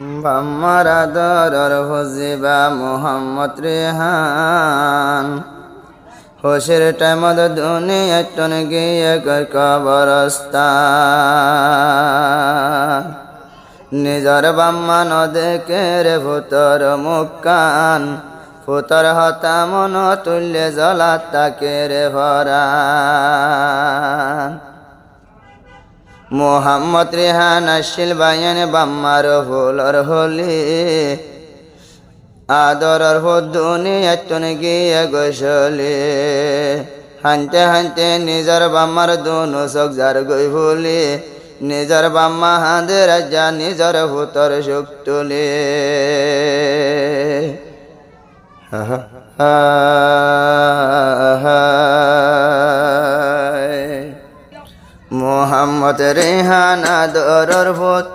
বাম্মার আদরর হজিবা মোহাম্মদ রেহান হোসের টাইমদ দুনিয়ায় টন গিয়ে কর কবরস্থান নিজর বাম্মা ন দেখে রে ভূতর মুক্কান ভূতর হতা মন তুল্যে জলাত তাকে রে ভরান মোহাম্মদ রেহান আসিল বায়ান বাম্মার ভুলর হলি আদরর দুনিয়ায় টন গিয়ে গোসলি হানতে হানতে নিজর বাম্মার দুনু চোখ যার গই ভুলি নিজর বাম্মা হাঁদে রাজা নিজর ভূতর সুখ তুলি মোহাম্মদ রেহান আদরর ভূত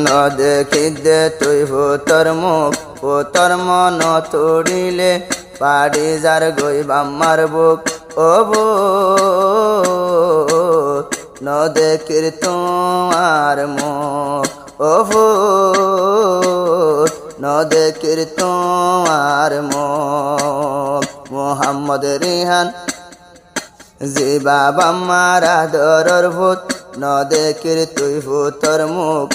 ন দেখি দে তুই ভূতর মুখ ভূতর মন তুড়িলে পাড়ি যার গই বাম্মার বুক ও ভূত ন দেখির তোমার মুখ ও ভূত ন দেখির তোমার মুখ মোহাম্মদ রেহান জিবা বাম্মার আদরর ভূত ন দেখির তুই ভূতর মুখ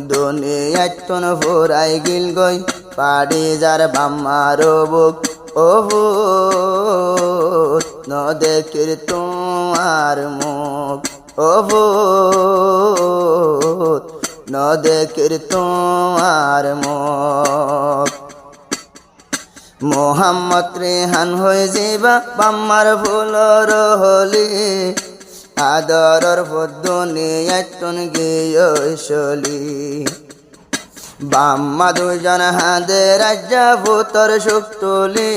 দুনিয়ায় তুন ফুরাই গিল গই পাড়ি যার বাম্মার বুক ও ভূত ন দেখির তোমার মুখ ও ভূত ন দেখির তোমার মুখ মোহাম্মদ রেহান হয়ে যাবা বাম্মার ভুলর হলি আদরর দুনিয়ায় তুন গিয়লি বাম্মা দুজন হাঁদে রাজা ভূতর সুখ তুলি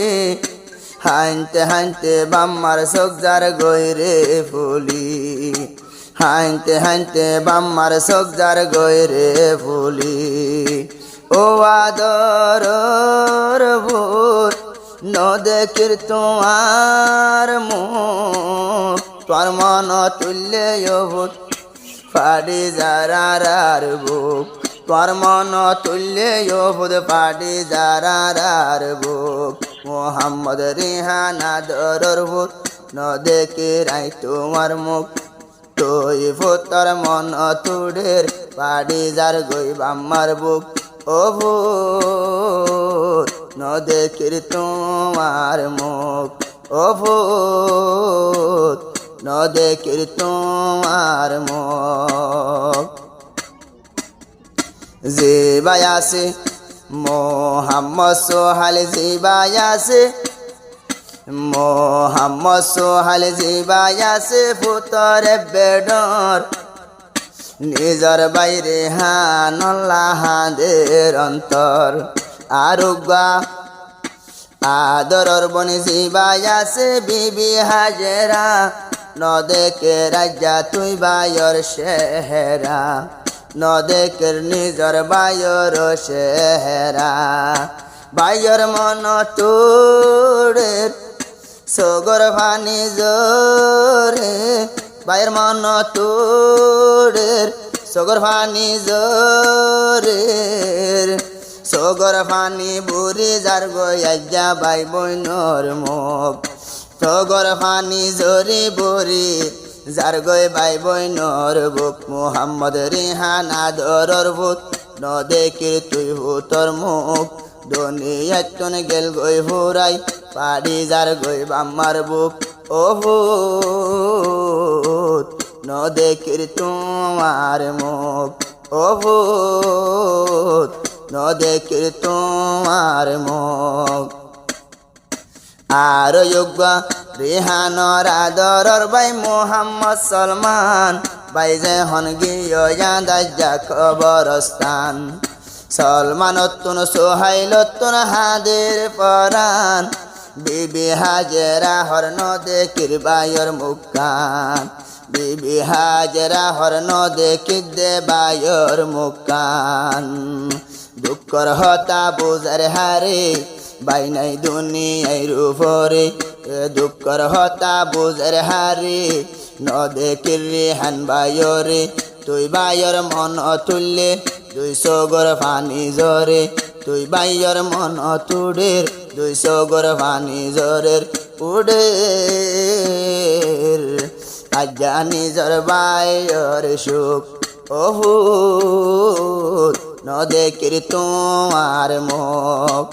হাইনতে হাইনতে বাম্মার চোখ যার গৈরে ফুলি হাইনতে হাইনতে বাম্মার চোখ যার গৈরে ফুলি ও আদরর ভূত ন দেখির তোমার মুখ তোর মন তুল্যে ভূত পাড়ি যারার বুক তোর মন তুল্যে ভূত পাড়ি যারার বুক মোহাম্মদ রেহান আদরর ভূত ন দেখি রাই তোমার মুখ তুই ভূতর মন তুড়ের পাড়ি যার গই বাম্মার বুক ও ভূত ন দেখির তোমার মুখ ও ভূত ন দেখির তোমার মুখ জিবাই আছে মোহাম্মদ সোহাল জিবাই আছে মোহাম্মদ সোহাল জিবাই আছে ভূতর বেডর নিজর বাইরে হানল্লাহাদের অন্তর আরুগা আদরর বনে জিবাই আছে বিবি হাজেরা ন দেখে রাজা তুই বায়র শেহরা ন দেখের নিজর বায়র শেহরা বায়র মন তোড়ের সগর ভানি জোরে বাইর মন তোড়ের সগর ভানি জোরের সগর ফানি বুড়ি যার গইয়া বাই বইনর মুখ সগর ফানি জরি বুড়ি যার গই বাই বইনর বুক মোহাম্মদ রেহান আদরর ভূত ন দেখির তুই ভূতর মুখ দুনিয়ায় তুন গেল গই ফুরাই পাড়ি যার গই বাম্মার বুক ও ভূত ন দেখির তোমার মুখ ও ভূত ন দেখির তোমার মুখ আর যোগ্যা রেহানর আদরর বাই মোহাম্মদ সলমান বাই যে হন গিয়া দাজ্জা কবরস্থান সলমানতুন সোহাইলতুন হাদের পরান বিবি হাজেরা হরন দেখির বায়র মুক্কান বিবি হাজেরা হরন দেখি দে বায়র মুক্কান দুঃখর হতা বুঝার হারে বাই নাই দুনিয়ার উপরে দুঃখর হতা বুঝার হারে ন দেখির রেহান বায়রে তুই বাইয়ের মন তুললে 200 গর পানি জরে তুই বাইয়ের মন তুডের 200 গর পানি জরের উডে আজ্ঞা নিজর বাইয়ের সুখ অহুত ন দেখির তোমার মুখ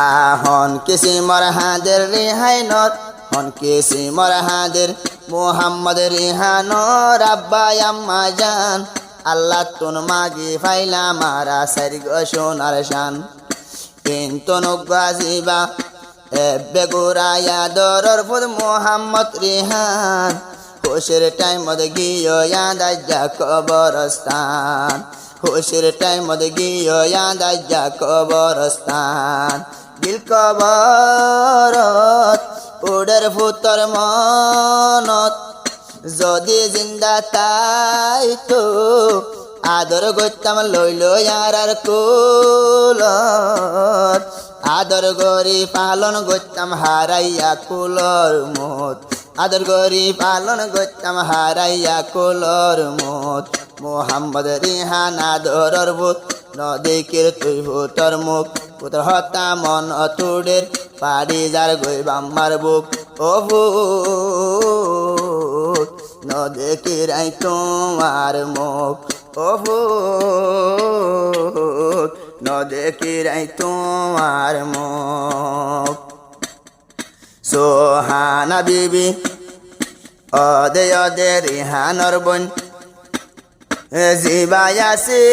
আহন কিসি মরহাদের রেহাই নত হন কিসি মরহাদের মোহাম্মদ রিহানোর আব্বা আম্মা জান আল্লাহ তুন মাগি ফাইলা মারা সারিগ সোনার শান কিন্তু নগাজিবা এবে গোরায়া দরর ফুদ মোহাম্মদ রিহান হোশের টাইম মধ্যে গিয়ে ইয়াদা কবরস্তান হোশের টাইম মধ্যে গিয়ে ইয়াদা কবরস্তান দিল কবরত ওডের ফুতর মনত যদি জিন্দা তাই তো আদর গইতাম লইল আর কুলত আদর গরি পালন গইতাম হারাইয়া কুলর মত আদর গরি পালন গইতাম হারাইয়া কুলর মত মোহাম্মদ রিহান আদরর ভূত নদিকির তুই ভূতর মুখ পুত্র হতা মন অতুডের পাড়ি যার গই বাম্মার বুক ও ভূত নদিকির আই তোমার মুখ ও ভূত নদিকির আই তোমার মুখ সোহানা বিবি অদে অদে রিহানর বোন জিবায়াসি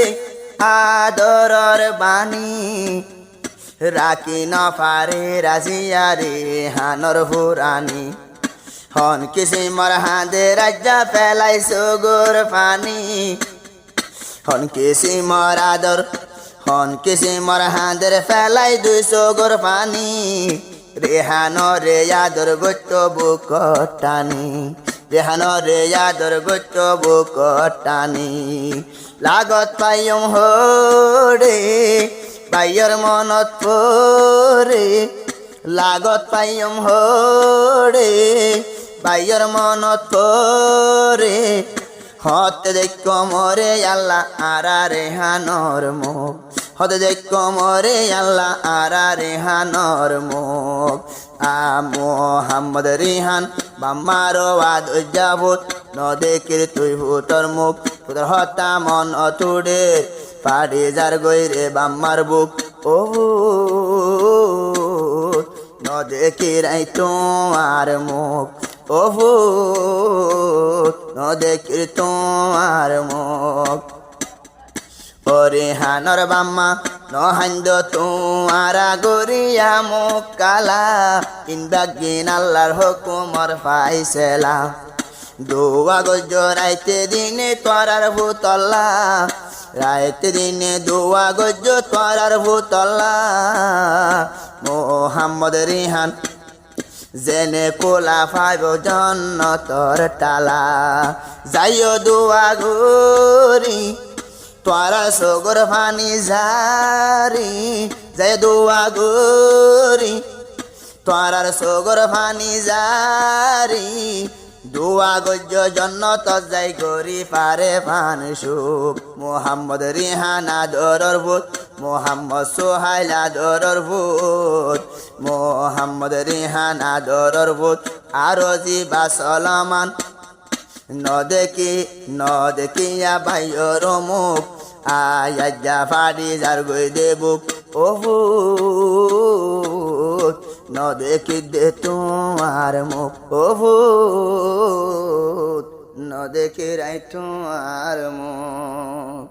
আদরর বাণী রাখি না পারে রাজিয়া রিহানর হুরানি হন কিসি মরহাদে রাজ্জা ফেলাই সুগুর পানি হন কিসি মরাদর হন কিসি মরহাদের ফেলাই 200 গর পানি রেহানরে আদর গত্য বুকটানি রেহানরে আদর গত্য বুকটানি লাগত পাইম হরে বাইয়ের মনত পরে লাগত পাইম হরে বাইয়ের মনত পরে হতে দেখ মরে আল্লাহ আরা রেহানর মুখ হতে দেখ মরে আল্লাহ আরা রেহানর মুখ মোহাম্মদ রিহান বাম্মারো আদ উজ্জাবুত ন দেখির তুই ভূতর মুখ পুতর হতা মন অতুডে পাড়ি যার গৈরে বাম্মার বুক ও ন দেখির আই তোমার মুখ ও ন দেখির তোমার মুখ ওরে হানর বাম্মা নহান্দ তোমারা গরিয়া মুখ কালা ইনবাগিন আল্লাহর হুকুমর ফাইসেলা দোয়া গজ রাইতে দিনে তোরার ভূতল্লা রাইতে দিনে দোয়া গজ তোরার ভূতল্লা মোহাম্মদ রিহান জেনে কোলা ফাইব জন্নতর টালা যাইও দোয়া গরি তোরা সগর ফানি জারি জয় দোয়া গরি তোরার সগর ফানি জারি দোয়া গজ্য জন্নত যাই গরি পারে ফান সুখ মোহাম্মদ রিহানা দরর ভূত মোহাম্মদ সোহাইলা দরর ভূত মোহাম্মদ রিহানা দরর ভূত আরো জিবা সলমান ন দেখিয়া ভাইয়র মুখ আয়া ফাড়ি যার গই দেবুক ও ন দেখি দে তোমার মুখ ও ন দেখি রাই তোমার মুখ।